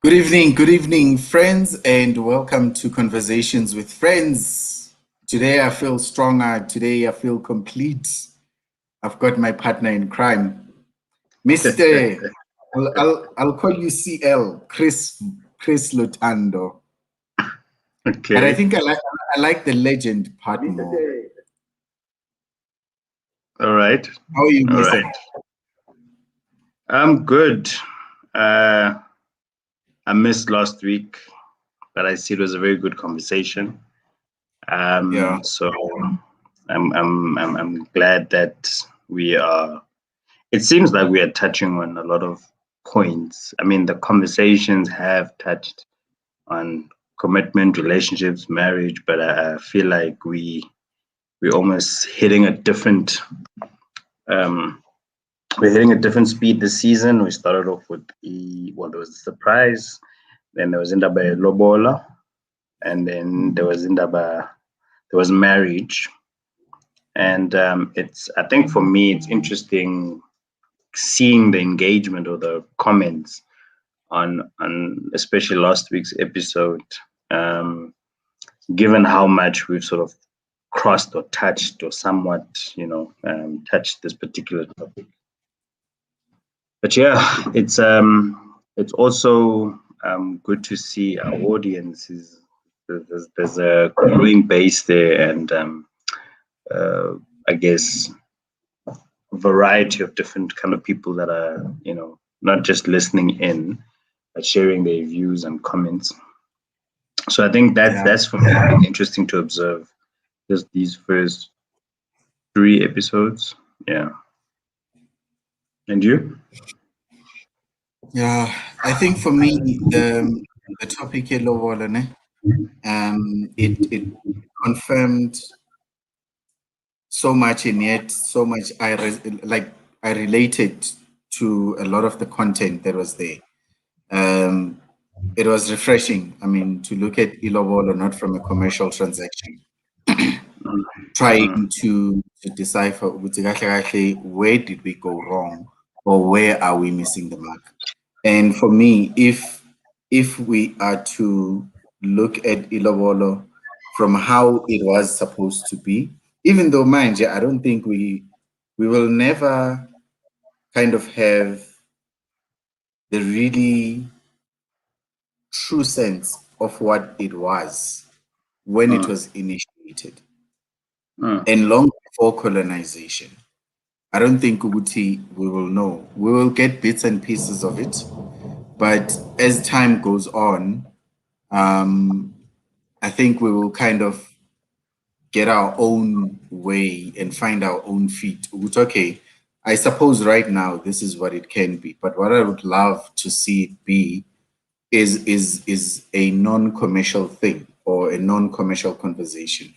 good evening, friends, and welcome to Conversations with Friends. Today I feel stronger. Today I feel complete. I've got my partner in crime, Mister. I'll call you CL, Chris Lutando, but I Okay. think I like the legend part more. All right. How are you, All Mister? right. I'm good. Uh, I missed last week, but I see it was a very good conversation. Yeah, So I'm glad that we are. It seems like we are touching on a lot of points. I mean, the conversations have touched on commitment, relationships, marriage, but I feel like we almost hitting a different um, we're hitting a different speed this season. We started off with there was a surprise, then there was Indaba Lobola, and then there was marriage. And it's I think for me it's interesting seeing the engagement or the comments on especially last week's episode, um, given how much we've sort of crossed or touched or somewhat, touched this particular topic. But yeah, it's also good to see our audience is there's a growing base there, and uh, I guess variety of different kind of people that are not just listening in but sharing their views and comments. So I think yeah, that's for me been interesting to observe just these first three episodes. Yeah, and you? yeah. I think for me, the topic here, Lobola, ne, it confirmed so much, and yet so much I related to a lot of the content that was there. Um, it was refreshing. I mean, to look at Ilobolo not from a commercial transaction, trying to decipher ukuthi kahle kahle, where did we go wrong or where are we missing the mark. And for me, if we are to look at Ilobolo from how it was supposed to be, even though mind you, I don't think we will never kind of have the really true sense of what it was when it Mm, was initiated mm, and long before colonization. I don't think Uguti we will know. We will get bits and pieces of it, but as time goes on, um, I think we will kind of get our own way and find our own feet. Okay, I suppose right now this is what it can be, but what I would love to see it be is a non-commercial thing or a non-commercial conversation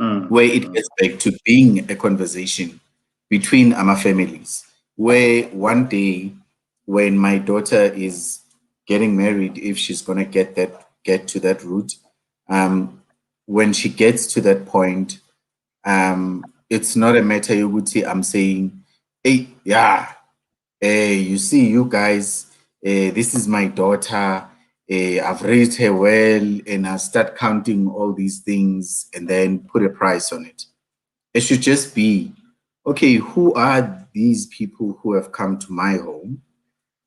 mm, where it mm, gets back to being a conversation between our families, where one day when my daughter is getting married, if she's gonna get to that route, um, when she gets to that point, it's not a matter yoguti I'm saying, hey, yeah, you see, you guys, this is my daughter. I've raised her well, and I start counting all these things and then put a price on it. It should just be, okay, who are these people who have come to my home,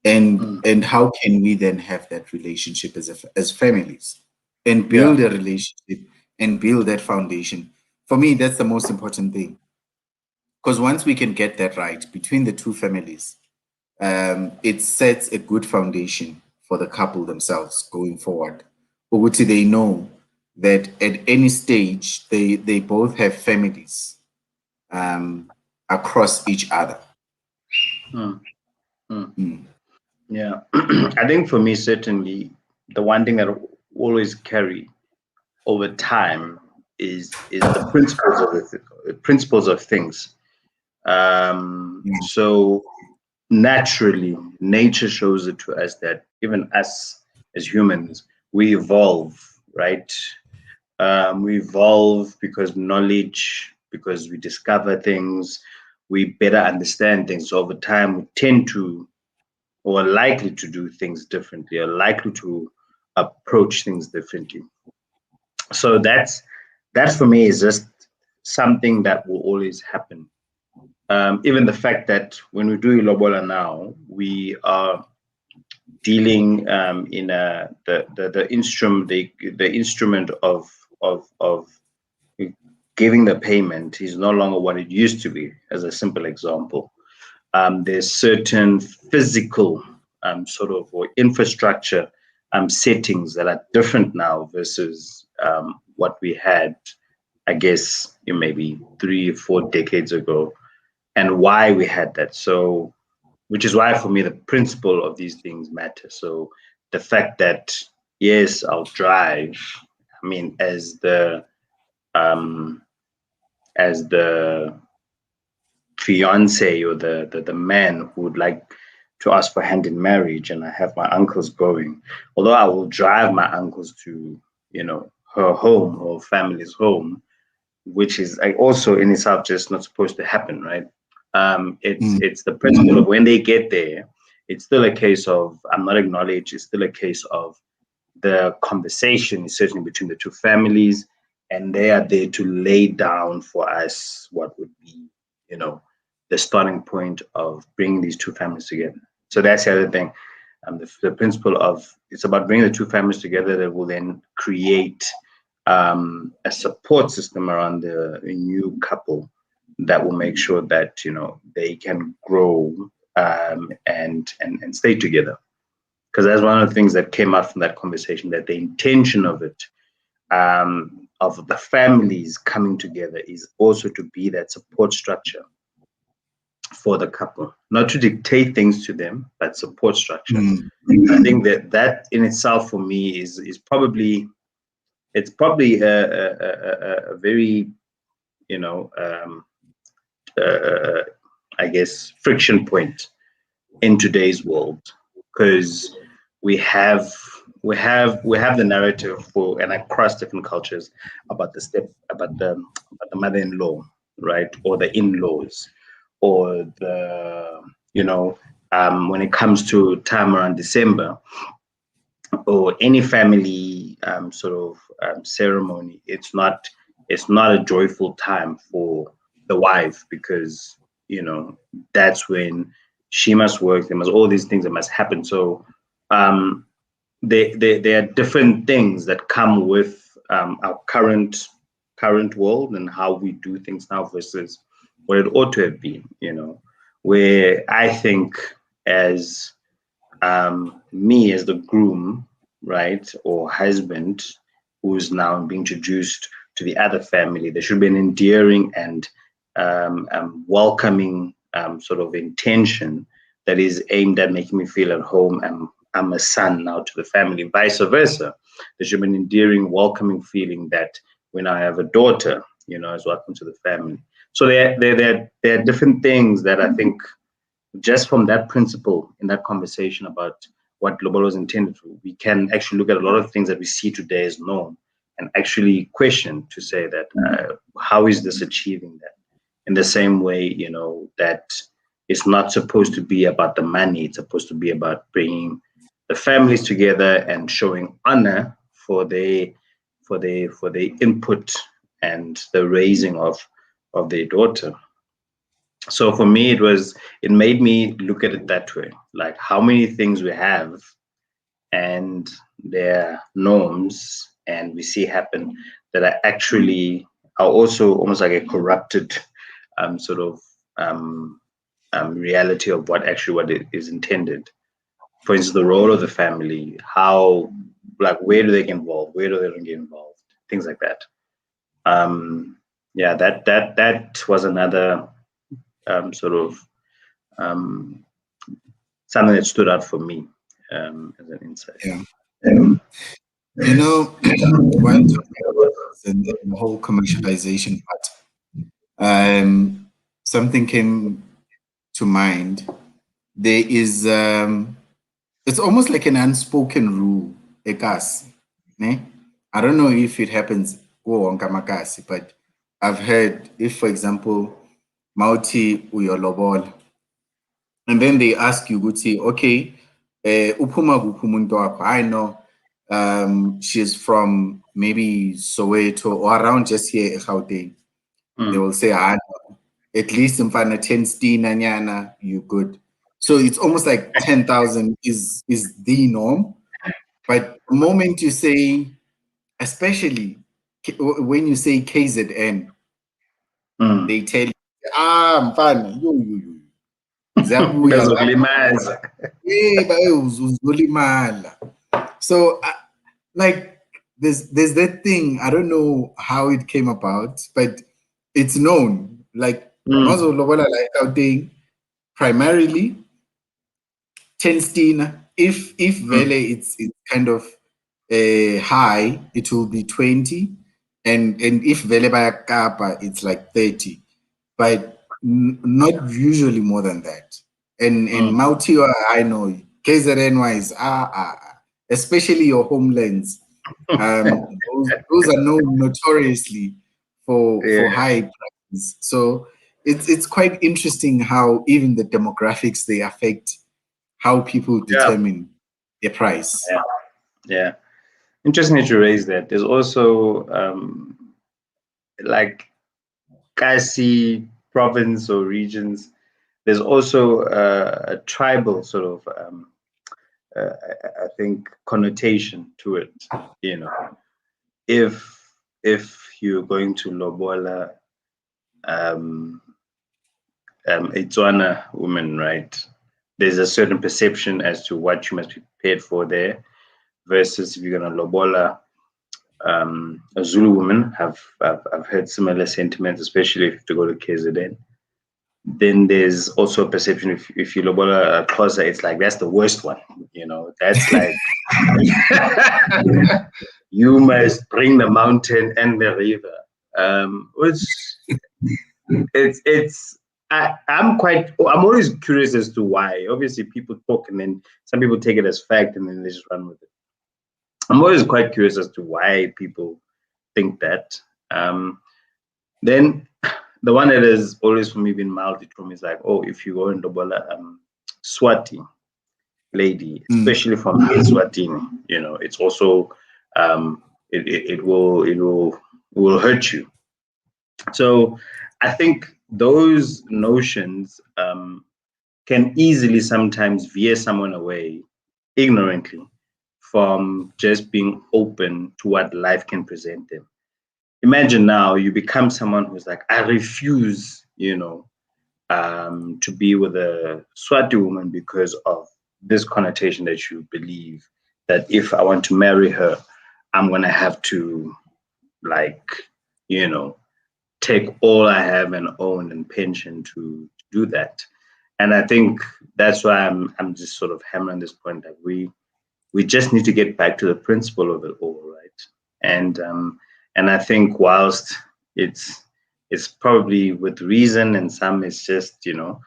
mm. and how can we then have that relationship as families and Yeah. build a relationship and build that foundation. For me, that's the most important thing because once we can get that right between the two families, it sets a good foundation for the couple themselves going forward. Ukuthi they know that at any stage they both have families um, across each other. Mm, mm. Mm. Yeah. I think for me, certainly, the one thing that will always carry over time is the principles of things. Yeah. So naturally, nature shows it to us that even us as humans, we evolve, right? We evolve because knowledge, because we discover things, we better understand things. So over time, we tend to or are likely to do things differently, are likely to approach things differently. So that for me is just something that will always happen. Even the fact that when we do Ilobola now, we are dealing in the instrument of giving the payment is no longer what it used to be. As a simple example, there's certain physical sort of or infrastructure settings that are different now versus what we had, I guess, maybe 3 or 4 decades ago, and why we had that. So, which is why for me the principle of these things matter. So the fact that yes, I'll drive. I mean, um, as the fiance or the man who would like to ask for hand in marriage, and I have my uncles going, although I will drive my uncles to, her home or family's home, which is also in itself just not supposed to happen, right? It's the principle of when they get there, it's still a case of I'm not acknowledged. It's still a case of the conversation is certainly between the two families, and they are there to lay down for us what would be, the starting point of bringing these two families together. So that's the other thing. The principle of it's about bringing the two families together that will then create a support system around the new couple that will make sure that they can grow and stay together. Because that's one of the things that came out from that conversation, that the intention of it, of the families coming together, is also to be that support structure for the couple, not to dictate things to them, but support structure. I think that in itself for me is probably a very I guess friction point in today's world, because we have the narrative for and across different cultures about the mother-in-law, right, or the in-laws, or the when it comes to time around December or any family sort of ceremony, it's not a joyful time for the wife, because that's when she must work. There must all these things that must happen. So there are different things that come with our current world and how we do things now versus what it ought to have been. Where I think as me as the groom, right, or husband who's now being introduced to the other family, there should be an endearing and welcoming sort of intention that is aimed at making me feel at home. I'm a son now to the family, vice versa. There should be an endearing, welcoming feeling that when I have a daughter, is welcome to the family. So there are different things that I think, just from that principle in that conversation about what Lobola is intended for, we can actually look at a lot of things that we see today as norm and actually question to say that how is this achieving that? In the same way, that it's not supposed to be about the money. It's supposed to be about bringing the families together and showing honor for their input and the raising of their daughter. So for me, it made me look at it that way, like how many things we have and their norms and we see happen that are also almost like a corrupted sort of reality of what it is intended. For instance, the role of the family, how, like, where do they get involved, where do they don't get involved, things like that. That was another sort of something that stood out for me as an insight. Yeah. When talking about the whole commercialization part, something came to mind. There is, it's almost like an unspoken rule, ekas. I don't know if it happens on Kamakasi, but I've heard if, for example, Mauti Uyolobol, and then they ask you, Guti, okay, uphuma kuphi umuntu wakho? I know she's from maybe Soweto or around just here in Gauteng. They will say, no, at least in Fana 10 stina nyana, you good. So it's almost like 10,000 is the norm. But the moment you say, especially when you say KZN, they tell you, mfana, you. So, like, there's that thing. I don't know how it came about, but it's known. Like, primarily 10 stina. If vele it's kind of high, it will be 20, and if vele baya Kapa, it's like 30, but not usually more than that. And Mautiwa, I know KZN wise, especially your homelands, those are known notoriously for high prices. So it's quite interesting how even the demographics, they affect how people determine the price. Yeah. Interesting that you raise that. There's also like Kasi province or regions. There's also a tribal sort of I think connotation to it. You know, if you're going to lobola a Tswana woman, right? There's a certain perception as to what you must be prepared for there, versus if you're gonna lobola a Zulu woman. I've heard similar sentiments, especially if you have to go to KZN. Then there's also a perception if you lobola a Xhosa, it's like that's the worst one. You know, that's like you must bring the mountain and the river. Which I'm always curious as to why. Obviously, people talk and then some people take it as fact and then they just run with it. I'm always quite curious as to why people think that. Then the one that has always for me been mildly from is like, oh, if you go in Lobola, Swati lady, especially from Eswatini, you know, it's also it will hurt you. So I think those notions can easily sometimes veer someone away ignorantly from just being open to what life can present them. Imagine now you become someone who's like, I refuse, you know, to be with a Swati woman because of this connotation that you believe that if I want to marry her, I'm gonna have to, like, you know, take all I have and own and pension to do that. And I think that's why I'm just sort of hammering this point that we just need to get back to the principle of it all, right? And I think whilst it's probably with reason and some it's just, you know,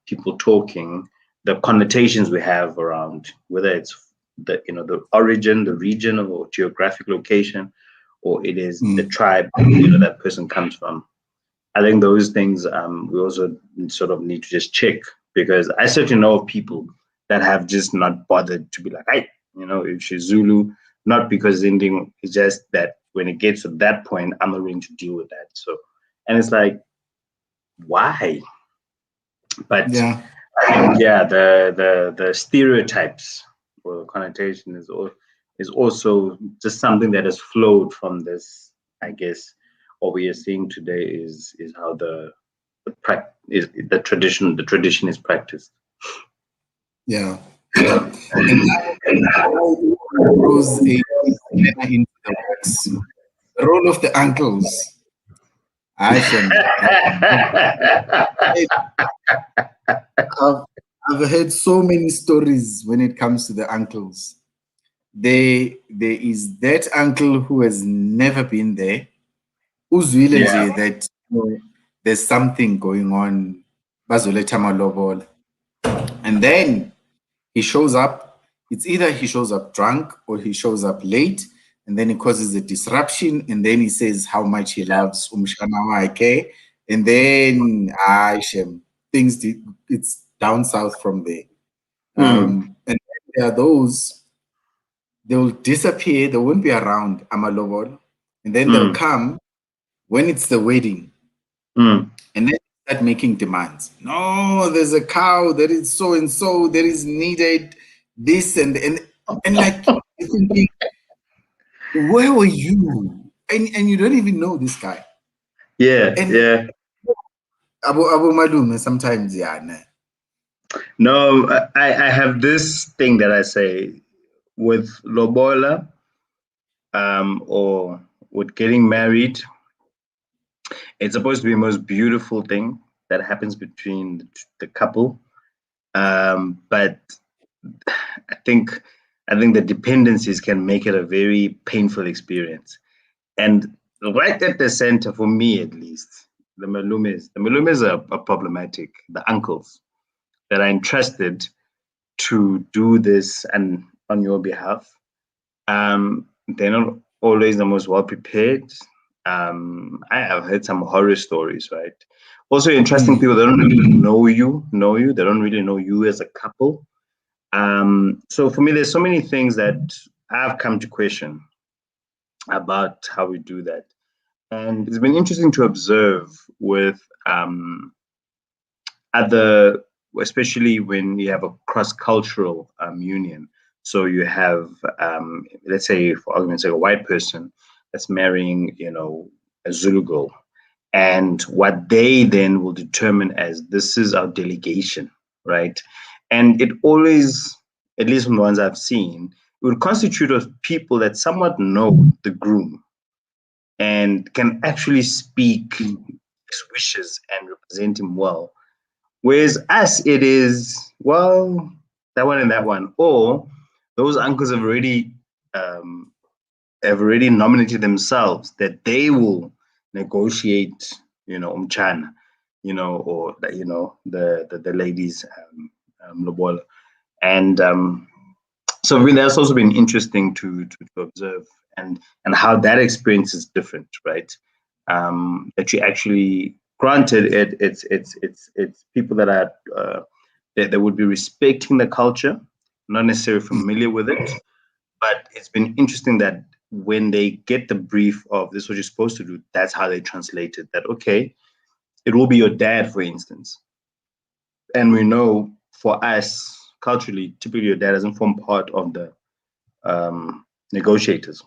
people talking, the connotations we have around whether it's the, you know, the origin, the region or geographic location, or it is the tribe, you know, that person comes from. I think those things we also sort of need to just check, because I certainly know of people that have just not bothered to be like, hey, you know, if she's Zulu, not because anything, it's just that when it gets to that point, I'm not willing to deal with that. So, and it's like, why? But yeah, I think, yeah, the stereotypes or the connotation is also just something that has flowed from this. I guess what we are seeing today is how the tradition is practiced. Yeah. And now goes into the works. The role of the uncles. I've heard so many stories when it comes to the uncles. There is that uncle who has never been there. Uzwile that there's something going on. Bazoletha malobola. And then he shows up. It's either he shows up drunk or he shows up late, and then he causes a disruption, and then he says how much he loves umshana wakhe, and then things it's down south from there. And there are those, they'll disappear, they won't be around Amalobol, and then they'll come when it's the wedding, and then start making demands. No, there's a cow that is so and so, that is needed this and like you're thinking, where were you? And you don't even know this guy. Yeah, And yeah. Abu Malume sometimes, yeah. Nah. No, I have this thing that I say with lobola, or with getting married. It's supposed to be the most beautiful thing that happens between the couple. But I think the dependencies can make it a very painful experience. And right at the center, for me at least, the Malumes are problematic. The uncles that are entrusted to do this and on your behalf. They're not always the most well prepared. I have heard some horror stories, right? Also, interesting people that don't really know you. They don't really know you as a couple. So for me, there's so many things that I've come to question about how we do that, and it's been interesting to observe with other, especially when you have a cross-cultural union. So you have, let's say, for argument's sake, a white person that's marrying, a Zulu girl, and what they then will determine as this is our delegation, right? And it always, at least from the ones I've seen, it would constitute of people that somewhat know the groom and can actually speak his wishes and represent him well. Whereas us, it is, well, that one and that one. Or those uncles have already nominated themselves that they will negotiate, umchana, or the ladies lobola. And so really that's also been interesting to observe, and how that experience is different, right? That you actually, granted, it's people that are that would be respecting the culture, not necessarily familiar with it, but it's been interesting that when they get the brief of this is what you're supposed to do, that's how they translate it. That, okay, it will be your dad, for instance, and we know for us culturally, typically your dad doesn't form part of the negotiators,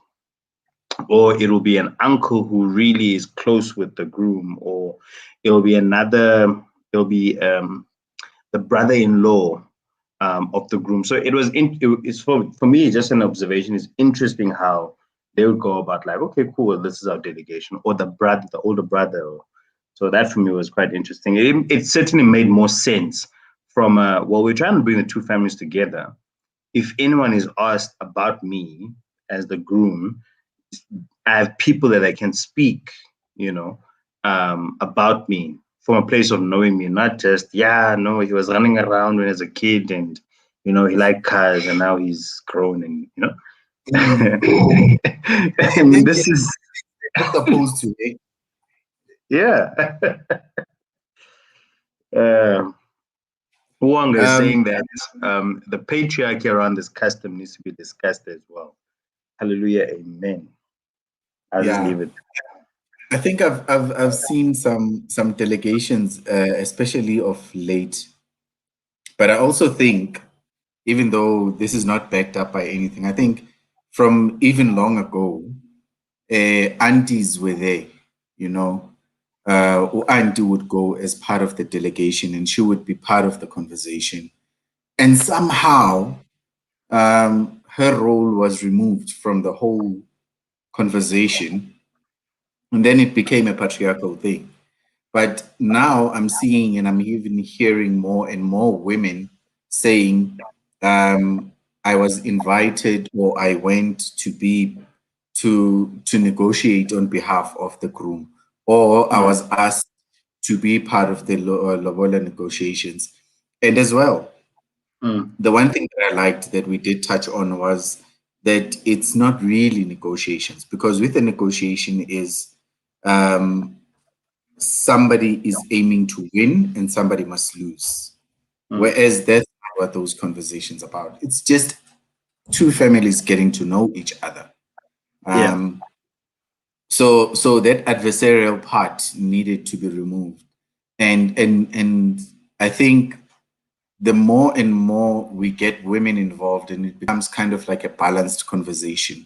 or it'll be an uncle who really is close with the groom, or it'll be the brother-in-law of the groom. So it's for me, just an observation. It's interesting how they would go about, like, okay, cool, this is our delegation, or the older brother. So that for me was quite interesting. It certainly made more sense from well, we're trying to bring the two families together. If anyone is asked about me as the groom, I have people that I can speak, about me from a place of knowing me, not just, yeah, no, he was running around when he was a kid and, he liked cars and now he's grown and, and this is supposed to, eh? Yeah. Wong is saying that the patriarchy around this custom needs to be discussed as well. Hallelujah, amen. I'll just leave it. I think I've seen some delegations, especially of late, but I also think, even though this is not backed up by anything, I think from even long ago, aunties were there, auntie would go as part of the delegation and she would be part of the conversation. And somehow her role was removed from the whole conversation. And then it became a patriarchal thing. But now I'm seeing and I'm even hearing more and more women saying, I was invited or I went to negotiate on behalf of the groom, or I was asked to be part of the lobola negotiations. And as well, the one thing that I liked that we did touch on was that it's not really negotiations, because with the negotiation is somebody is aiming to win and somebody must lose. Whereas that's what those conversations about. It's just two families getting to know each other. So that adversarial part needed to be removed. And I think the more and more we get women involved and it becomes kind of like a balanced conversation,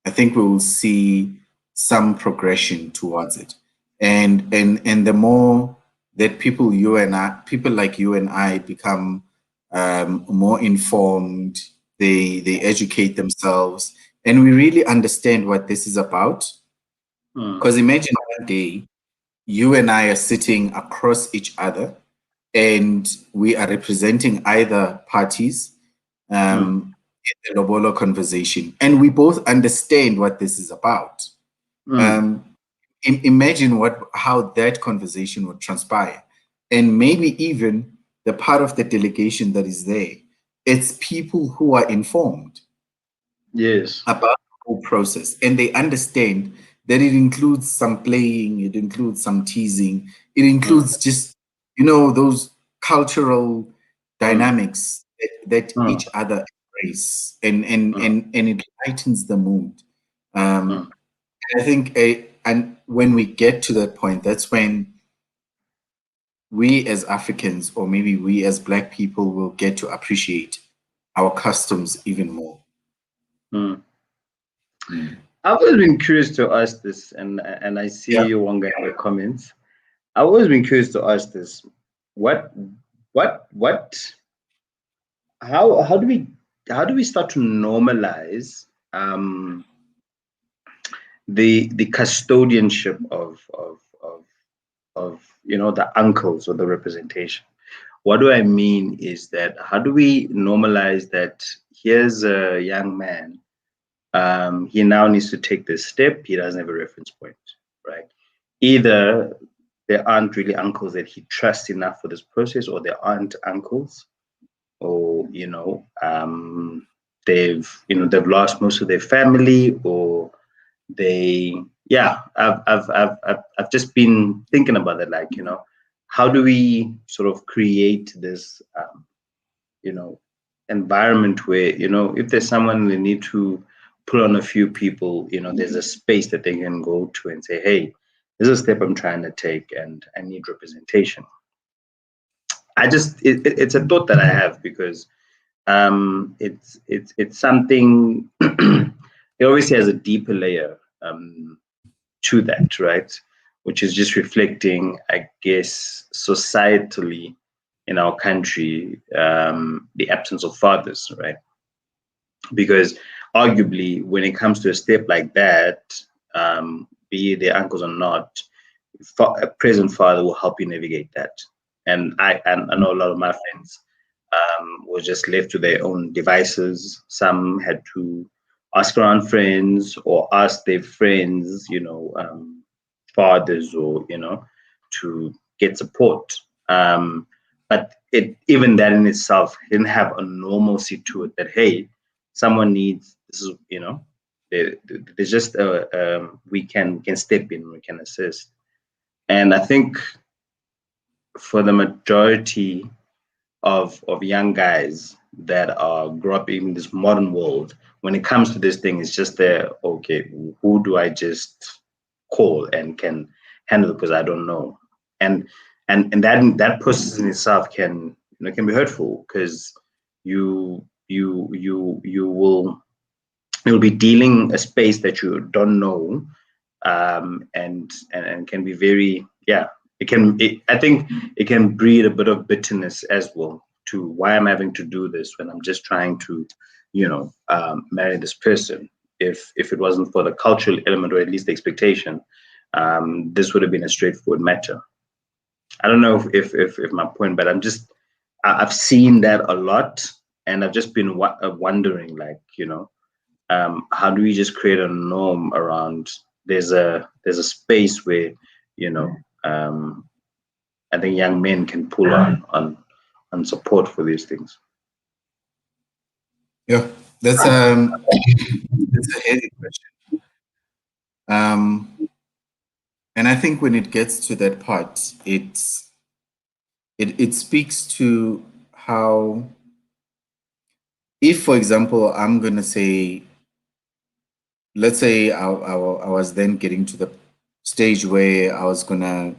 I think we will see some progression towards it. And the more that people like you and I become more informed, they educate themselves, and we really understand what this is about. Because imagine one day you and I are sitting across each other and we are representing either parties in the Lobolo conversation, and we both understand what this is about. Imagine how that conversation would transpire, and maybe even the part of the delegation that is there, it's people who are informed about the whole process, and they understand that it includes some playing, it includes some teasing, it includes just those cultural dynamics that each other embrace, and it lightens the mood. I think and when we get to that point, that's when we as Africans, or maybe we as Black people, will get to appreciate our customs even more. I've always been curious to ask this, and I see you, Wanga, in the comments. I've always been curious to ask this. How do we start to normalize the custodianship of the uncles or the representation? What do I mean is that how do we normalize that here's a young man, he now needs to take this step, he doesn't have a reference point, right? Either there aren't really uncles that he trusts enough for this process, or there aren't uncles, or they've lost most of their family, or I've just been thinking about it, like, how do we sort of create this environment where, if there's someone they need to pull on a few people, there's a space that they can go to and say, hey, this is a step I'm trying to take and I need representation. It's a thought that I have, because it's something it obviously has a deeper layer to that, right? Which is just reflecting, I guess, societally in our country, the absence of fathers, right? Because arguably, when it comes to a step like that, be it their uncles or not, a present father will help you navigate that. And I know a lot of my friends were just left to their own devices. Some had to ask around friends or ask their friends, fathers, or to get support. But even that in itself didn't have a normalcy to it. That, hey, someone needs this is there's just we can step in, we can assist. And I think for the majority of young guys that grow up in this modern world, when it comes to this thing, it's just okay, who do I just call and can handle, because I don't know. And that process in itself can be hurtful, because you'll be dealing a space that you don't know, and can be very, I think it can breed a bit of bitterness as well, to why I'm having to do this when I'm just trying to marry this person. If it wasn't for the cultural element, or at least the expectation, this would have been a straightforward matter. I don't know if my point, but I've seen that a lot, and I've just been wondering, like, how do we just create a norm around there's a space where I think young men can pull on support for these things. Yeah, that's a heavy question. And I think when it gets to that part, it speaks to how if, for example, I'm going to say, let's say I was then getting to the stage where I was going to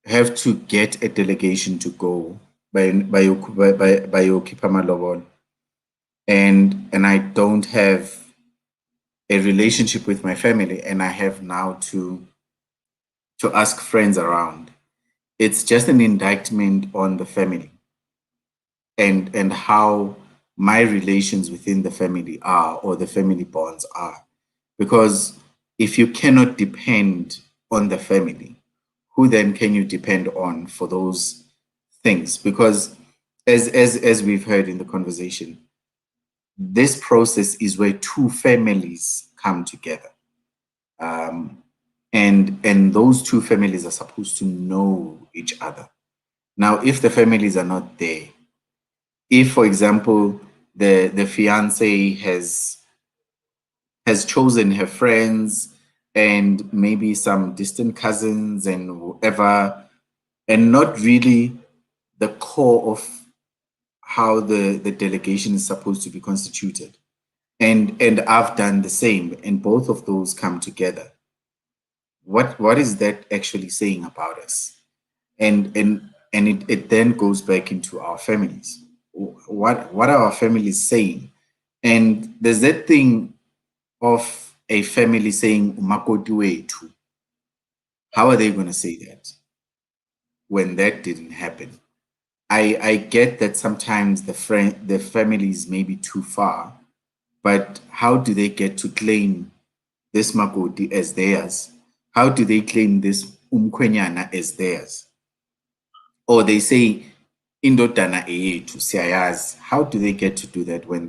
have to get a delegation to go by Yokipama Lobol, and I don't have a relationship with my family, and I have now to ask friends around. It's just an indictment on the family and how my relations within the family are, or the family bonds are. Because if you cannot depend on the family, who then can you depend on for those things? Because as we've heard in the conversation, this process is where two families come together. Um, and those two families are supposed to know each other. Now, if the families are not there, if, for example, the fiance has chosen her friends and maybe some distant cousins and whoever, and not really the core of how the delegation is supposed to be constituted. And I've done the same, and both of those come together. What is that actually saying about us? And it then goes back into our families. What are our families saying? And there's that thing of a family saying umakoti wethu. How are they going to say that when that didn't happen? I get that sometimes the families may be too far, but how do they get to claim this makoti as theirs? How do they claim this umkwenyana as theirs? Or they say indodana eyethu siyayazi. How do they get to do that when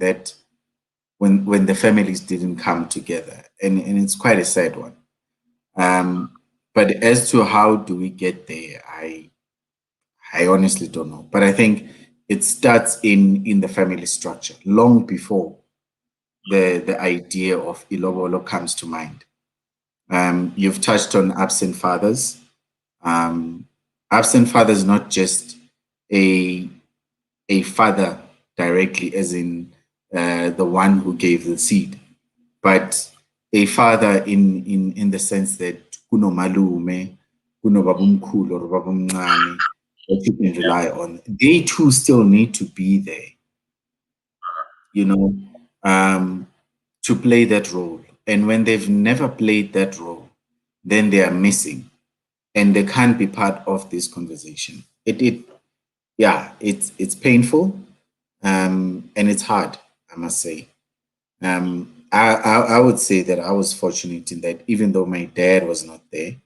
the families didn't come together? And it's quite a sad one. But as to how do we get there, I honestly don't know. But I think it starts in the family structure long before the idea of ilobolo comes to mind. You've touched on absent fathers. Um, Absent father is not just a a father directly, as in the one who gave the seed, but a father in the sense that kuno malume, kuno babumkhulu or babumncane that you can Yeah. rely on. They too still need to be there, you know, to play that role. And when they've never played that role, then they are missing and they can't be part of this conversation. Yeah, it's painful, and it's hard, I must say. I would say that I was fortunate in that even though my dad was not there,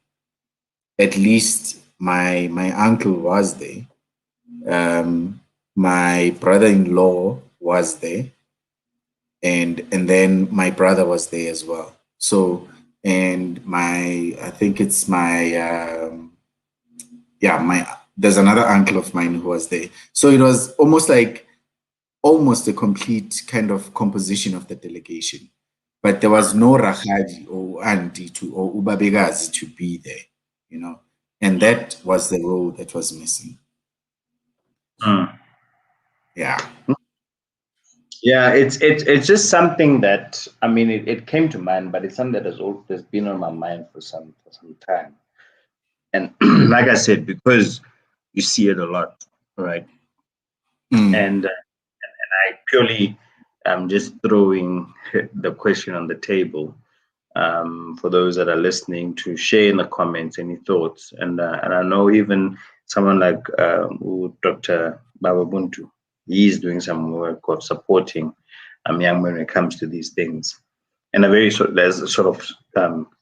at least my uncle was there. My brother-in-law was there, and then my brother was there as well. So, and my I think it's my yeah, my there's another uncle of mine who was there. So it was almost a complete kind of composition of the delegation. But there was no Rahadi or Auntie to or Ubabegazi to be there, you know. And that was the role that was missing. Mm. Yeah. Yeah, it's just something that, I mean, it came to mind, but it's something that has always been on my mind for some time. And like I said, because you see it a lot, right? Mm. And I purely am just throwing the question on the table, for those that are listening, to share in the comments any thoughts. And I know even someone like Dr. Bababuntu, he's doing some work of supporting young men when it comes to these things. And there's a sort of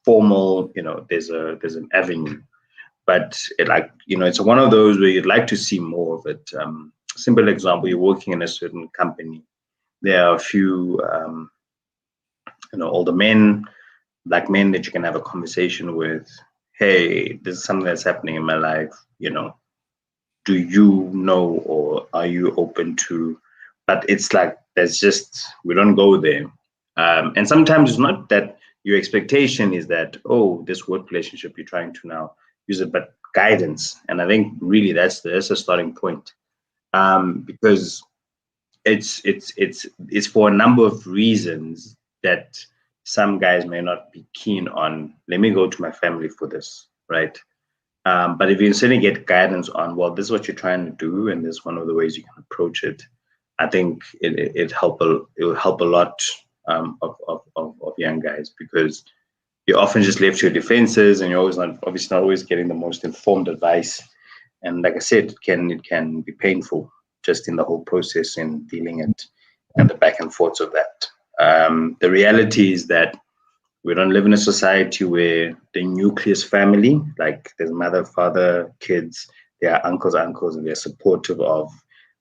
formal, there's an avenue, but it's one of those where you'd like to see more of it. Simple example: you're working in a certain company. There are a few, older men, black men that you can have a conversation with. Hey, this is something that's happening in my life. Do you know, or are you open to? But it's like there's just, we don't go there. And sometimes it's not that your expectation is that, oh, this work relationship you're trying to now use it, but guidance. And I think really that's a starting point, because it's for a number of reasons that some guys may not be keen on. Let me go to my family for this, right? But if you certainly get guidance on, well, this is what you're trying to do, and this is one of the ways you can approach it, I think it will help a lot of young guys, because you're often just left to your defenses, and you're always not obviously not always getting the most informed advice. And like I said, it can be painful just in the whole process in dealing it and the back and forths of that. The reality is that we don't live in a society where the nucleus family, like there's mother, father, kids, there are uncles, and they're supportive of.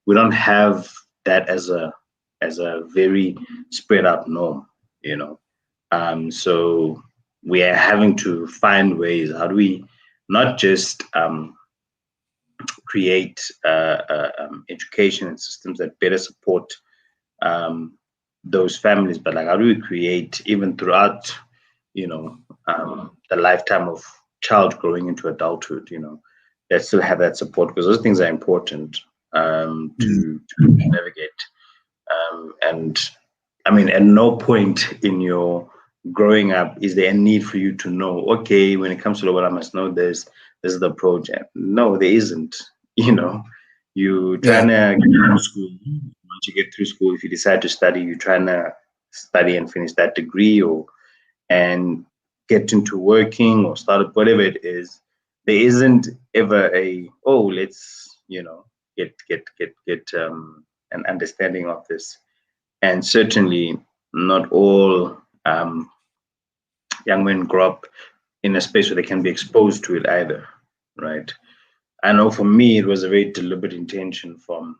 We don't have that as a very spread out norm, you know. So we are having to find ways. How do we not just create education and systems that better support those families, but like how do we create even throughout, you know, the lifetime of child growing into adulthood, you know, that still have that support, because those things are important to navigate. And I mean, at no point in your growing up is there a need for you to know, okay, when it comes to what I must know this is the project. No, there isn't. You know, you trying to get through school. Once you get through school, if you decide to study, you're trying to study and finish that degree, or and get into working or start up, whatever it is. There isn't ever a, oh, let's, you know, get an understanding of this. And certainly not all young men grow up in a space where they can be exposed to it either, right? I know for me, it was a very deliberate intention from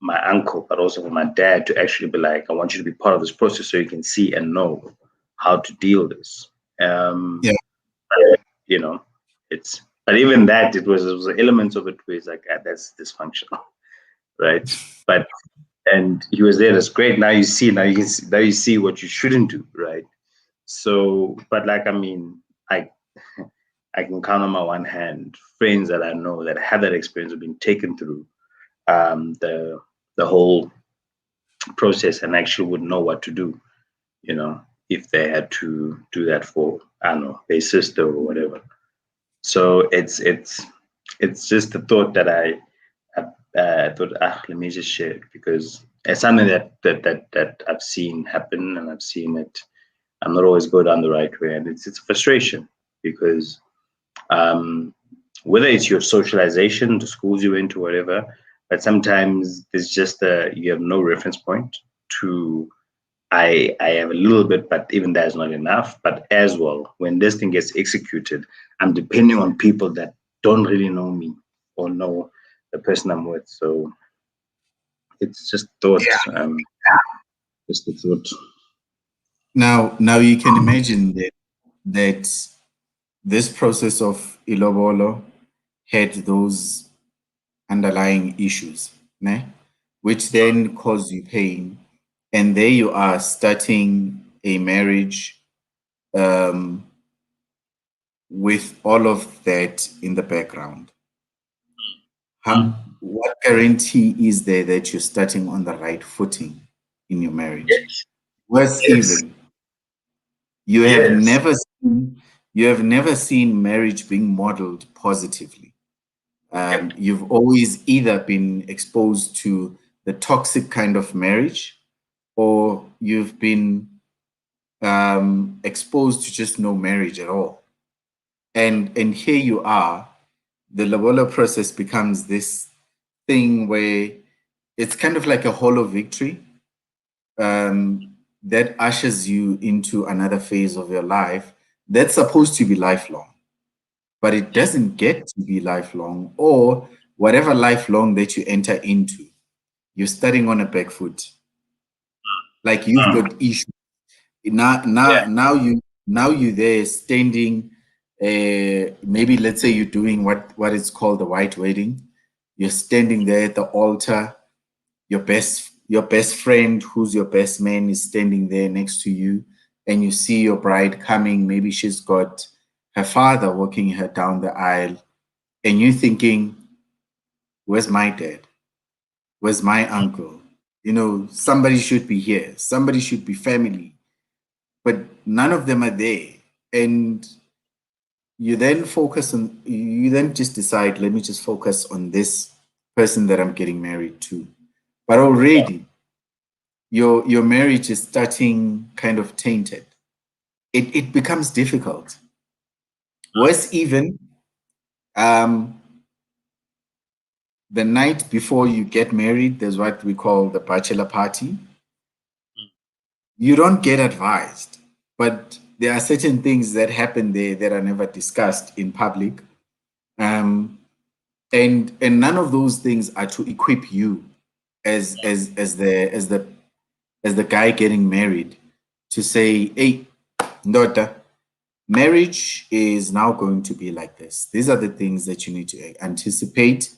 my uncle, but also from my dad, to actually be like, I want you to be part of this process so you can see and know how to deal this. Yeah. You know, but even that, it was elements of it where it's like, that's dysfunctional, right? But and he was there. That's great. Now you see. Now you see what you shouldn't do, right? So, but like I mean, I can count on my one hand friends that I know that have that experience of being taken through the whole process and actually would know what to do, you know, if they had to do that for, I don't know, their sister or whatever. So it's just the thought that I thought, let me just share it, because it's something that I've seen happen, and I've seen it. I'm not always go down the right way, and it's frustration, because whether it's your socialization, the schools you went to, whatever, but sometimes there's just you have no reference point to. I have a little bit, but even that's not enough. But as well, when this thing gets executed, I'm depending on people that don't really know me or know the person I'm with. So it's just thought, just a thought. Now you can imagine that this process of ilobolo had those underlying issues, né? Which then cause you pain. And there you are starting a marriage with all of that in the background. What guarantee is there that you're starting on the right footing in your marriage? Worse even, you have never seen marriage being modeled positively. You've always either been exposed to the toxic kind of marriage, or you've been exposed to just no marriage at all. And here you are, the lobola process becomes this thing where it's kind of like a hollow victory that ushers you into another phase of your life that's supposed to be lifelong, but it doesn't get to be lifelong, or whatever lifelong that you enter into, you're starting on a back foot. Like you've got issues. Now you there standing, maybe let's say you're doing what is called the white wedding. You're standing there at the altar. Your best friend, who's your best man, is standing there next to you, and you see your bride coming. Maybe she's got her father walking her down the aisle, and you're thinking, where's my dad? Where's my uncle? You know, somebody should be here. Somebody should be family. But none of them are there. And you then just decide, let me just focus on this person that I'm getting married to. But already your marriage is starting kind of tainted. It becomes difficult. Worse even, um, the night before you get married, there's what we call the bachelor party. You don't get advised, but there are certain things that happen there that are never discussed in public. Um, and none of those things are to equip you as the guy getting married to say, hey, daughter, marriage is now going to be like this. These are the things that you need to anticipate.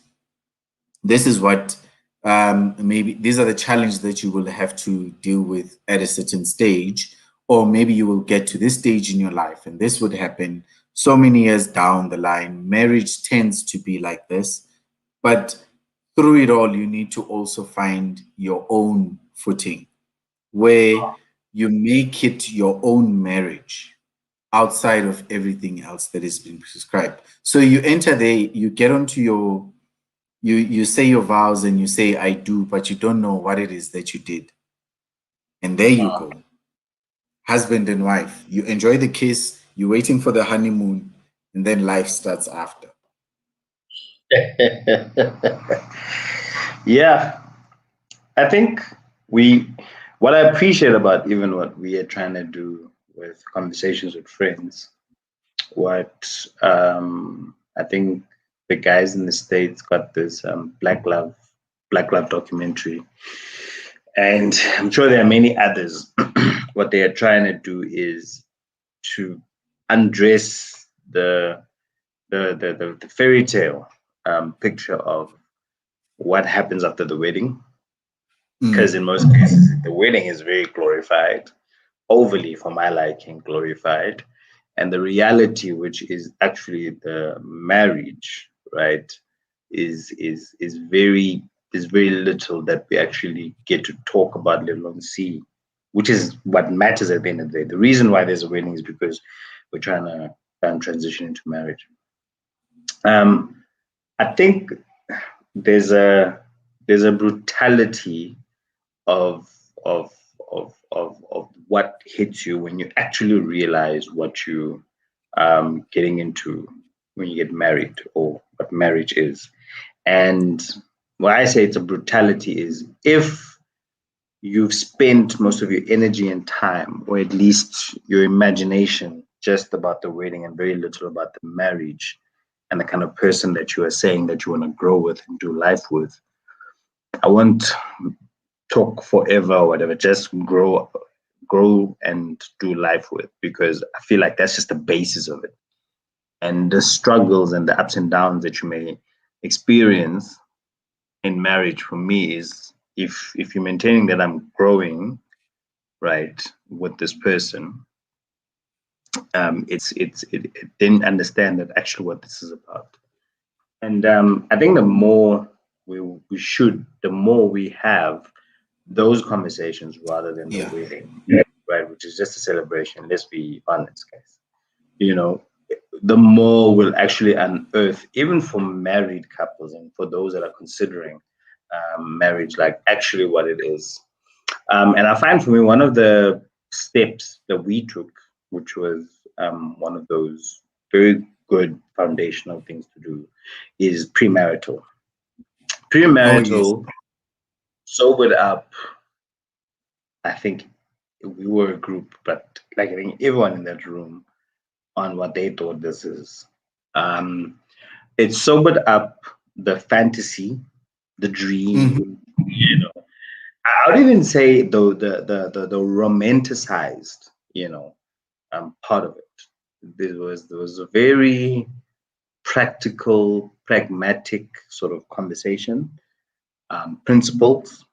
This is what maybe these are the challenges that you will have to deal with at a certain stage, or maybe you will get to this stage in your life and this would happen so many years down the line. Marriage tends to be like this, but through it all, you need to also find your own footing where you make it your own marriage outside of everything else that has been prescribed. So you enter there, you get onto you say your vows and you say I do, but you don't know what it is that you did. And there you go. Husband and wife. You enjoy the kiss, you're waiting for the honeymoon, and then life starts after. Yeah, I think we, what I appreciate about even what we are trying to do with conversations with friends, what I think the guys in the States got this Black Love documentary, and I'm sure there are many others. What they are trying to do is to undress the fairy tale picture of what happens after the wedding, because in most cases the wedding is very glorified, overly for my liking glorified, and the reality, which is actually the marriage, right, is very little that we actually get to talk about, let alone see, which is what matters at the end of the day. The reason why there's a wedding is because we're trying to transition into marriage. I think there's a brutality of of of what hits you when you actually realize what you getting into when you get married, or what marriage is. And when I say it's a brutality is if you've spent most of your energy and time, or at least your imagination, just about the wedding and very little about the marriage and the kind of person that you are saying that you want to grow with and do life with. I won't talk forever or whatever, just grow and do life with, because I feel like that's just the basis of it. And the struggles and the ups and downs that you may experience in marriage, for me, is if you're maintaining that I'm growing right with this person, it didn't understand that actually what this is about. And I think the more the more we have those conversations rather than the Yeah. wedding, right? Which is just a celebration. Let's be honest, guys. You know, the more we'll actually unearth, even for married couples and for those that are considering marriage, like actually what it is. And I find for me, one of the steps that we took, which was one of those very good foundational things to do, is premarital. Oh yes. Premarital sobered up. I think we were a group, but like I think everyone in that room on what they thought this is. Um, it sobered up the fantasy, the Mhm. dream. You know, I would even say the romanticized, part of it. There was a very practical, pragmatic sort of conversation, principles,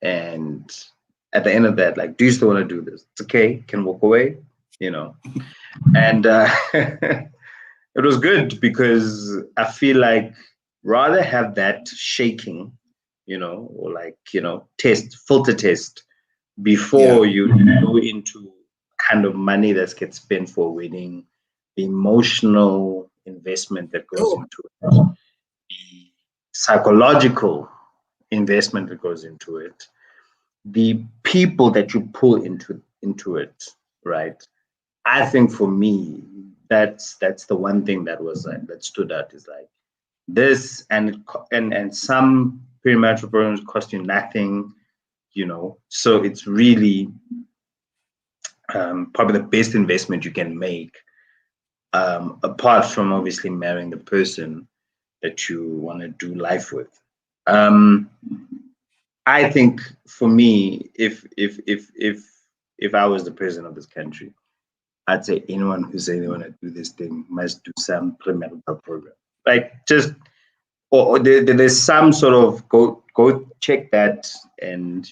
and at the end of that, like, do you still want to do this? It's okay, can walk away, you know. And it was good because I feel like rather have that shaking or like, filter test Yeah. before you go into kind of money that gets spent for a wedding, the emotional investment that goes Oh, into it, the psychological investment that goes into it, the people that you pull into it, right? I think for me, that's the one thing that was like, that stood out, is like this, and some premarital programs cost you nothing, so it's really probably the best investment you can make, apart from obviously marrying the person that you want to do life with. Um, I think for me, if I was the president of this country, I'd say anyone who say they want to do this thing must do some premarital program. Like, just, or there's some sort of, go check that, and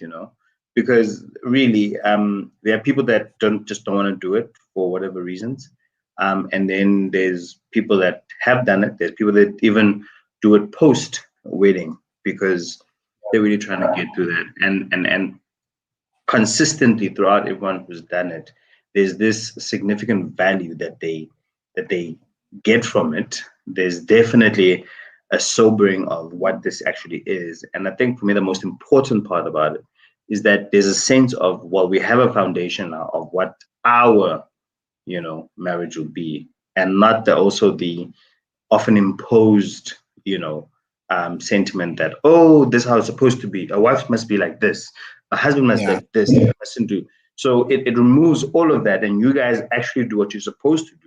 because really, there are people that don't want to do it for whatever reasons, and then there's people that have done it. There's people that even do it post wedding because they're really trying to get through that, and consistently throughout everyone who's done it, there's this significant value that they get from it. There's definitely a sobering of what this actually is. And I think for me, the most important part about it is that there's a sense of, well, we have a foundation now of what our, marriage will be, and not also the often imposed, sentiment that, oh, this is how it's supposed to be. A wife must be like this. A husband must be yeah. like this. They mustn't do. So it removes all of that, and you guys actually do what you're supposed to do,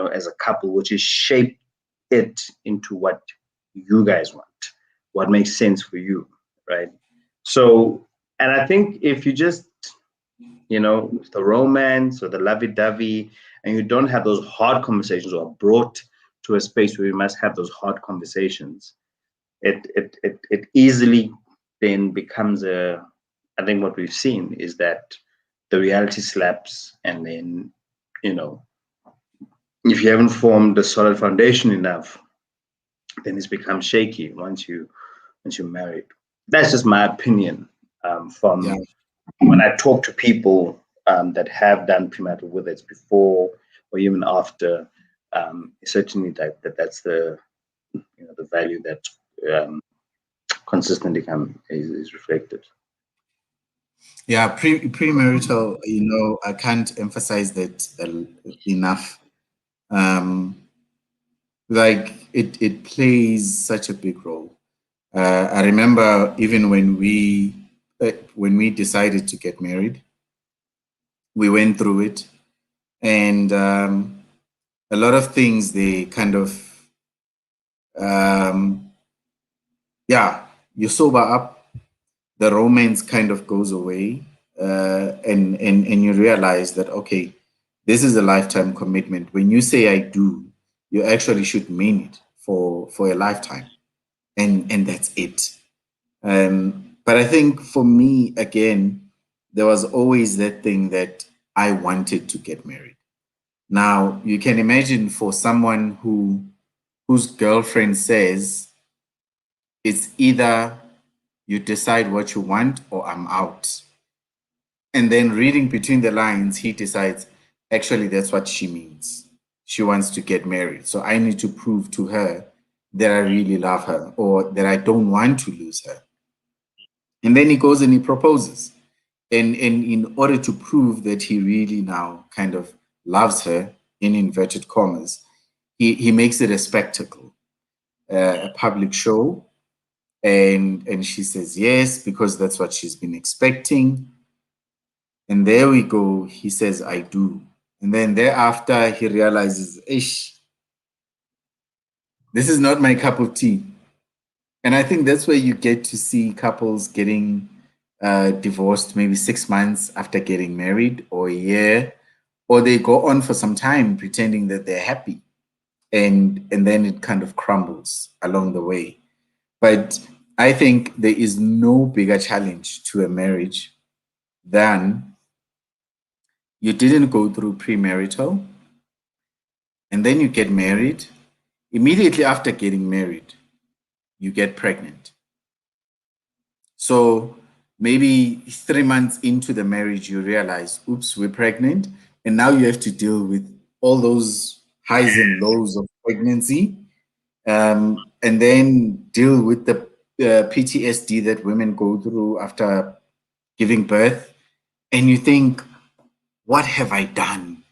as a couple, which is shape it into what you guys want, what makes sense for you, right? So, and I think if you just, the romance or the lovey-dovey, and you don't have those hard conversations, or are brought to a space where you must have those hard conversations, it easily then becomes I think what we've seen is that the reality slaps, and then, if you haven't formed a solid foundation enough, then it's become shaky once you're married. That's just my opinion, Yeah. from when I talk to people, that have done premarital with it before or even after. Certainly that's the value that, um, consistently is reflected. Yeah, premarital, I can't emphasize that enough. Um, like it plays such a big role. I remember even when we decided to get married, we went through it, and a lot of things they kind of um, yeah, you sober up, the romance kind of goes away, and you realize that, okay, this is a lifetime commitment. When you say I do, you actually should mean it for a lifetime, and that's it. But I think for me, again, there was always that thing that I wanted to get married. Now you can imagine, for someone whose girlfriend says it's either you decide what you want or I'm out. And then reading between the lines, he decides, actually, that's what she means. She wants to get married. So I need to prove to her that I really love her, or that I don't want to lose her. And then he goes and he proposes. And in order to prove that he really now kind of loves her, in inverted commas, he makes it a spectacle, a public show. And she says yes, because that's what she's been expecting. And there we go. He says, I do. And then thereafter, he realizes, ish, this is not my cup of tea. And I think that's where you get to see couples getting divorced maybe 6 months after getting married, or a year, or they go on for some time pretending that they're happy. And then it kind of crumbles along the way. But I think there is no bigger challenge to a marriage than you didn't go through premarital, and then you get married. Immediately after getting married, you get pregnant. So maybe 3 months into the marriage, you realize, oops, we're pregnant. And now you have to deal with all those highs and lows of pregnancy, and then deal with the PTSD that women go through after giving birth. And you think, what have I done?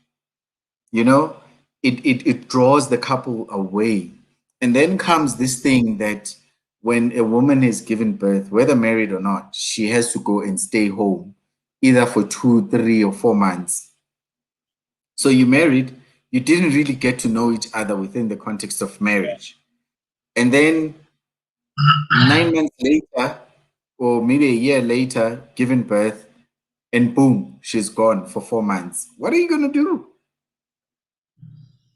You know, it draws the couple away. And then comes this thing that when a woman is given birth, whether married or not, she has to go and stay home either for 2, 3, or 4 months. So you married, you didn't really get to know each other within the context of marriage. And then 9 months later, or maybe a year later, given birth, and boom, she's gone for 4 months. What are you going to do?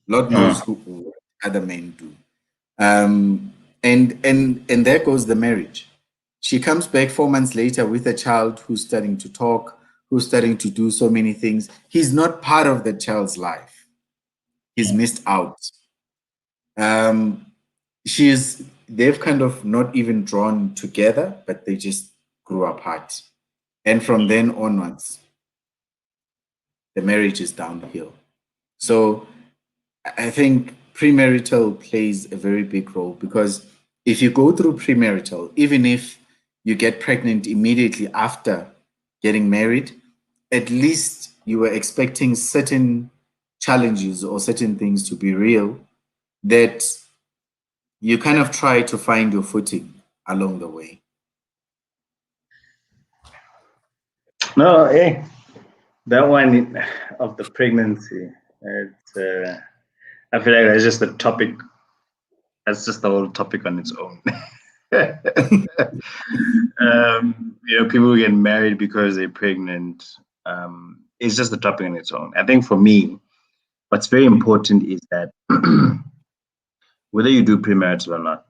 Lord knows what other men do. And there goes the marriage. She comes back 4 months later with a child who's starting to talk, who's starting to do so many things. He's not part of the child's life. He's missed out. Um, they've kind of not even drawn together, but they just grew apart. And from then onwards, the marriage is downhill. So I think premarital plays a very big role, because if you go through premarital, even if you get pregnant immediately after getting married, at least you were expecting certain challenges or certain things to be real, that you kind of try to find your footing along the way. No, hey, that one of the pregnancy, I feel like that's just a topic. That's just the whole topic on its own. People who get married because they're pregnant. It's just a topic on its own. I think for me, what's very important is that whether you do premarital or not,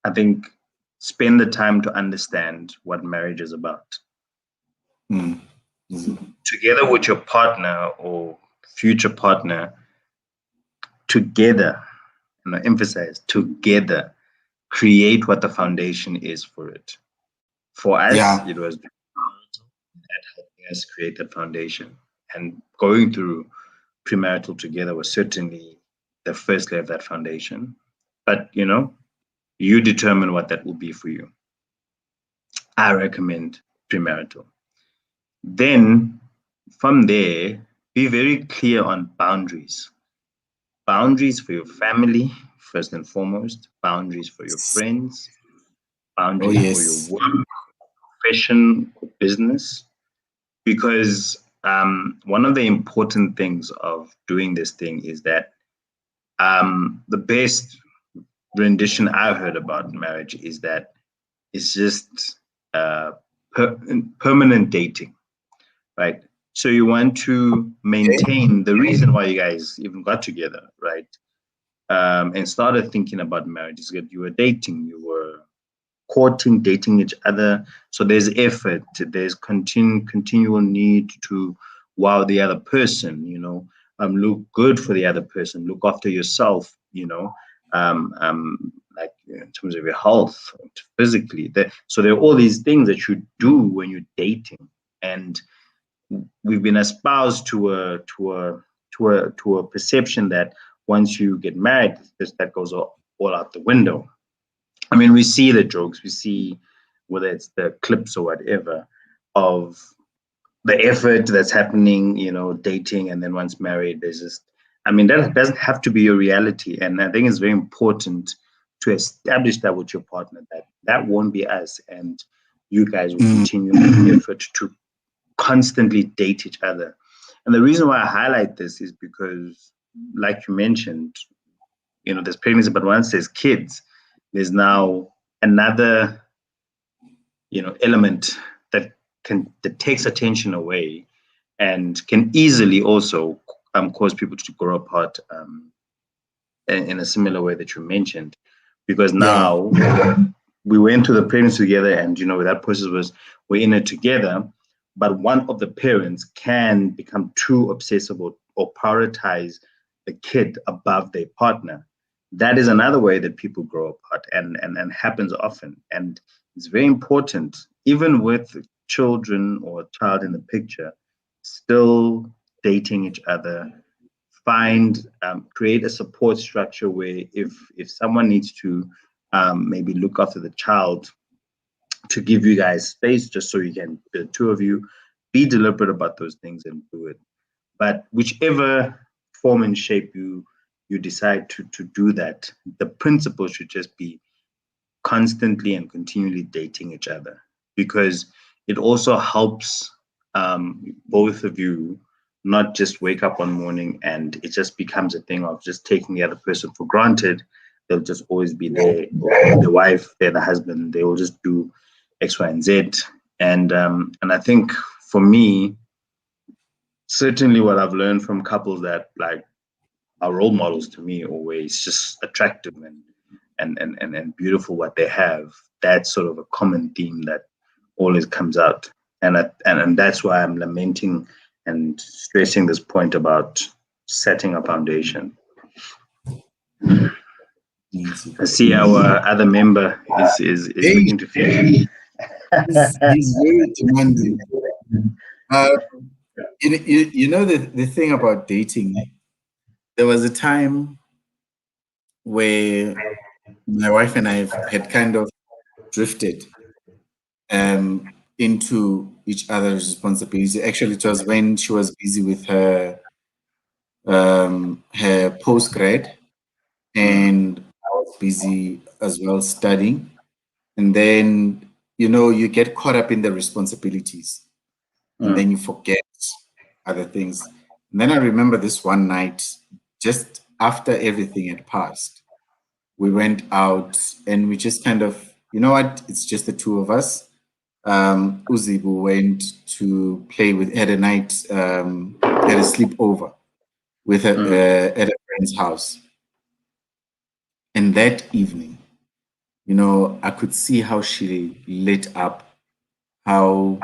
I think spend the time to understand what marriage is about. Together with your partner or future partner, together, and I emphasize together, create what the foundation is for it. For us, it was that helping us create that foundation. And going through premarital together was certainly the first layer of that foundation. But you determine what that will be for you. I recommend premarital. Then from there, be very clear on boundaries. Boundaries for your family, first and foremost, boundaries for your friends, boundaries for your work, profession, or business. Because one of the important things of doing this thing is that the best rendition I've heard about marriage is that it's just permanent dating, right? So you want to maintain the reason why you guys even got together, right? And started thinking about marriage is that you were dating, you were courting, dating each other. So there's effort, there's continual need to wow the other person, look good for the other person, look after yourself, like in terms of your health, physically. So there are all these things that you do when you're dating, and we've been espoused to a perception that once you get married, that goes all out the window. I mean, we see the jokes, we see whether it's the clips or whatever of the effort that's happening, dating, and then once married, there's just, that doesn't have to be your reality. And I think it's very important to establish that with your partner, that won't be us, and you guys will continue the effort to constantly date each other. And the reason why I highlight this is because, like you mentioned, there's pregnancy, but once there's kids, there's now another, element that takes attention away and can easily also cause people to grow apart in a similar way that you mentioned. Because now we went through the pregnancy together, and that process was we're in it together, but one of the parents can become too obsessive or prioritize the kid above their partner. That is another way that people grow apart, and happens often. And it's very important even with children or a child in the picture, still dating each other, find create a support structure where if someone needs to maybe look after the child, to give you guys space just so you can, the two of you, be deliberate about those things and do it. But whichever form and shape you decide to do that, the principle should just be constantly and continually dating each other, because it also helps both of you not just wake up one morning and it just becomes a thing of just taking the other person for granted. They'll just always be there, or the wife, they're the husband, they will just do X, Y, and Z. And I think for me, certainly what I've learned from couples that like are role models to me, always just attractive and beautiful what they have. That's sort of a common theme that always comes out, and that's why I'm lamenting and stressing this point about setting a foundation. I see our other member is looking to finish. He's very demanding. You know the thing about dating, there was a time where my wife and I had kind of drifted into each other's responsibilities. Actually, it was when she was busy with her postgrad, and I was busy as well studying. And then, you get caught up in the responsibilities, and then you forget other things. And then I remember this one night, just after everything had passed, we went out and we just kind of, you know what, it's just the two of us. Uzibu went to play with, had a night, had a sleepover with at a friend's house. And that evening, I could see how she lit up, how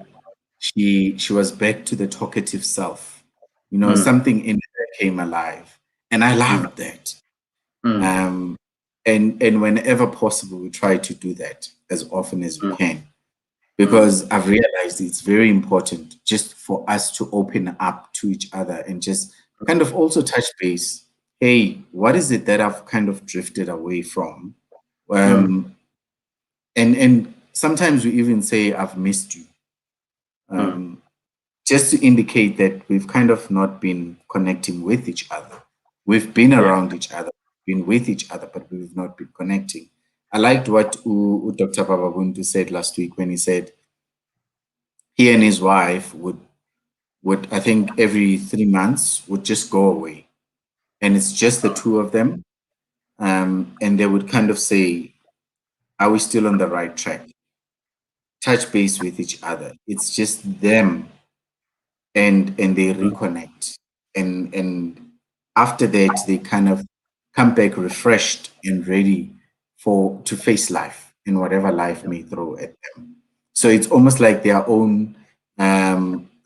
she was back to the talkative self. Something in her came alive, and I loved that. And whenever possible, we try to do that as often as we can, because I've realized it's very important just for us to open up to each other and just kind of also touch base. Hey, what is it that I've kind of drifted away from? And sometimes we even say, I've missed you. Just to indicate that we've kind of not been connecting with each other. We've been around each other, been with each other, but we've not been connecting. I liked what Dr. Bababuntu said last week when he said he and his wife would I think every 3 months would just go away, and it's just the two of them, and they would kind of say, are we still on the right track? Touch base with each other. It's just them, and they reconnect, and after that they kind of come back refreshed and ready to face life and whatever life may throw at them. So it's almost like their own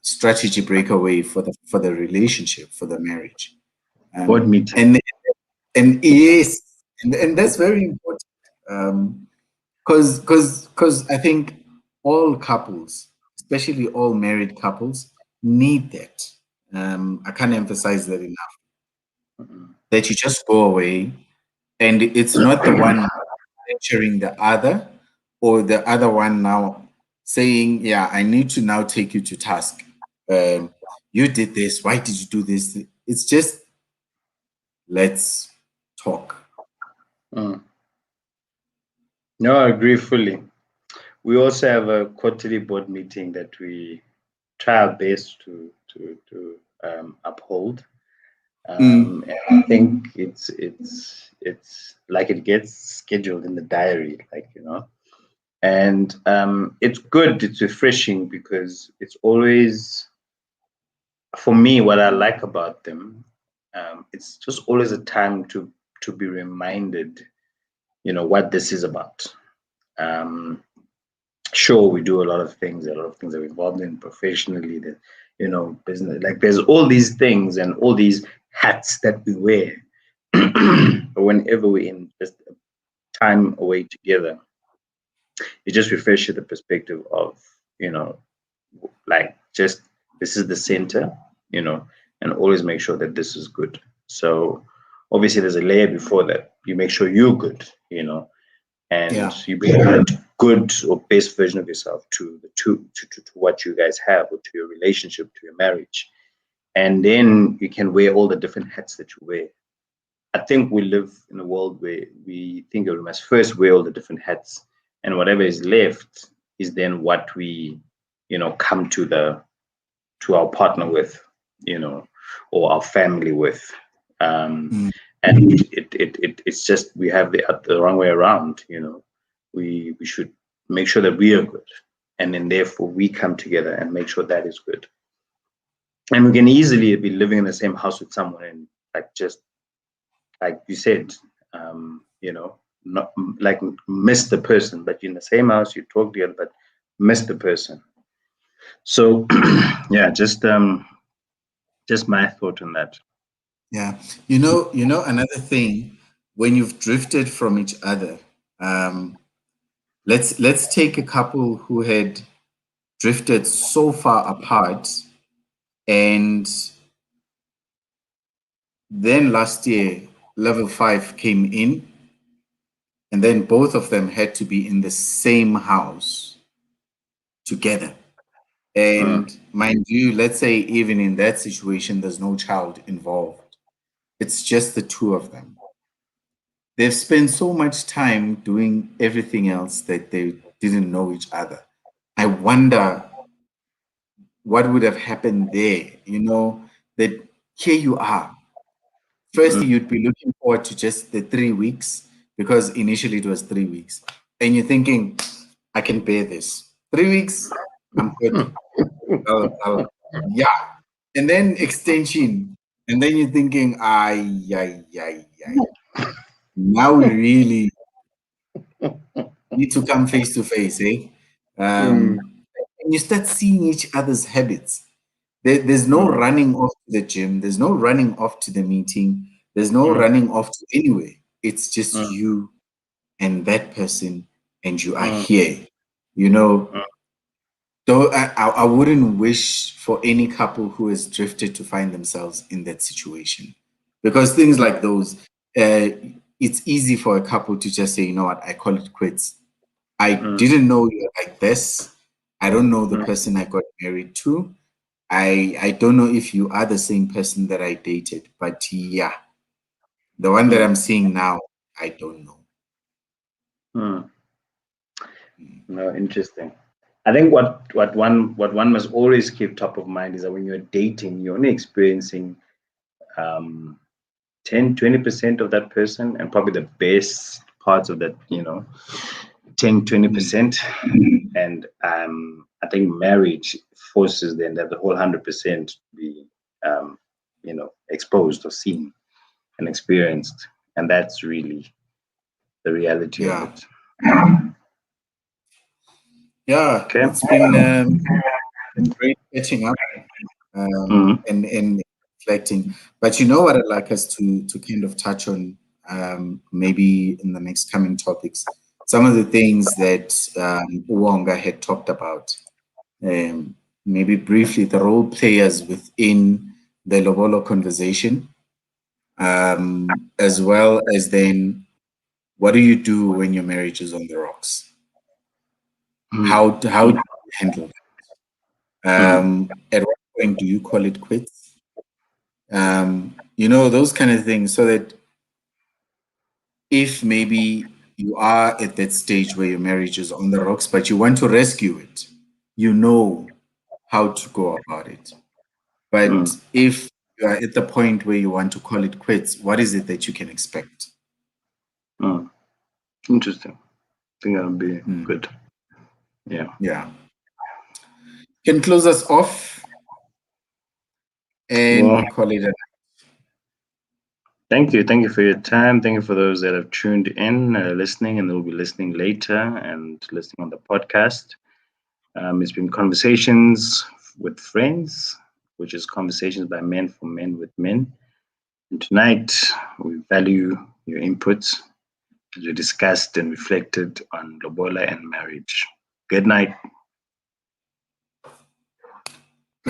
strategy breakaway for the relationship, for the marriage. Board meeting. And yes, and that's very important, because I think all couples, especially all married couples, need that. I can't emphasize that enough. That you just go away, and it's not the one lecturing the other, or the other one now saying, yeah, I need to now take you to task. You did this, why did you do this? It's just, let's talk. No, I agree fully. We also have a quarterly board meeting that we try our best to uphold. And I think it's like it gets scheduled in the diary, and it's good, it's refreshing, because it's always, for me, what I like about them, it's just always a time to be reminded, what this is about. Sure, we do a lot of things that we're involved in professionally, that, business, like there's all these things and all these hats that we wear. But whenever we're in just time away together, it just refers to the perspective of, you know, like just this is the center, you know, and always make sure that this is good. So obviously there's a layer before that. You make sure you're good, you know, and Yeah. you bring that good or best version of yourself to the to what you guys have, or to your relationship, to your marriage. And then you can wear all the different hats that you wear. I think we live in a world where we think that we must first wear all the different hats, and whatever is left is then what we, you know, come to our partner with, you know, or our family with. Um, Mm. and it's just we have the wrong way around, you know. We should make sure that we are good, and then therefore we come together and make sure that is good. And we can easily be living in the same house with someone and like just like you said, you know, not like miss the person, but you're in the same house, you talk together, but miss the person. So yeah, just my thought on that. Yeah. You know, another thing, when you've drifted from each other, um, let's take a couple who had drifted so far apart, and then last year level 5 came in, and then both of them had to be in the same house together. Mm, And mind you, let's say even in that situation, there's no child involved. It's just the two of them. They've spent so much time doing everything else that they didn't know each other. I wonder what would have happened there. You know, that here you are. mm, Firstly, you'd be looking forward to just the 3 weeks, because initially it was 3 weeks. And you're thinking, I can bear this. 3 weeks, I'm good. Yeah. And then extension. And then you're thinking, ay, ay, ay, ay. Now we really need to come face to face, eh? mm, And you start seeing each other's habits. There's no mm, running off to the gym. There's no running off to the meeting. There's no mm, running off to anywhere. It's just mm, you and that person, and you are mm, here. You know, mm, though I wouldn't wish for any couple who has drifted to find themselves in that situation, because things mm, like those, uh, it's easy for a couple to just say, you know what, I call it quits. I mm, didn't know you're like this. I don't know the mm, person I got married to. I don't know if you are the same person that I dated, but yeah, the one that mm, I'm seeing now, I don't know. mm. No, interesting. I think what one must always keep top of mind is that when you're dating, you're only experiencing um 10-20% of that person, and probably the best parts of that, you know, 10 20 Mm. percent And I think marriage forces then that the whole 100% to be um you know, exposed or seen and experienced, and that's really the reality of Yeah, it. yeah, Okay. it's been great catching up, Mm, and reflecting. But you know what I'd like us to kind of touch on, maybe in the next coming topics, some of the things that Uwonga had talked about. Maybe briefly, the role players within the Lobolo conversation, as well as then what do you do when your marriage is on the rocks? mm, How do you handle that? mm, At what point do you call it quits? You know, those kind of things, so that if maybe you are at that stage where your marriage is on the rocks, but you want to rescue it, you know how to go about it. But mm, if you are at the point where you want to call it quits, what is it that you can expect? mm. Interesting. I think that'll be Mm, good. Yeah. yeah. Can close us off Well, and call it a thank you. Thank you for your time. Thank you for those that have tuned in, listening, and they'll be listening later and listening on the podcast. It's been Conversations with Friends, which is conversations by men for men with men. And tonight, we value your inputs. as we discussed and reflected on lobola and marriage. Good night.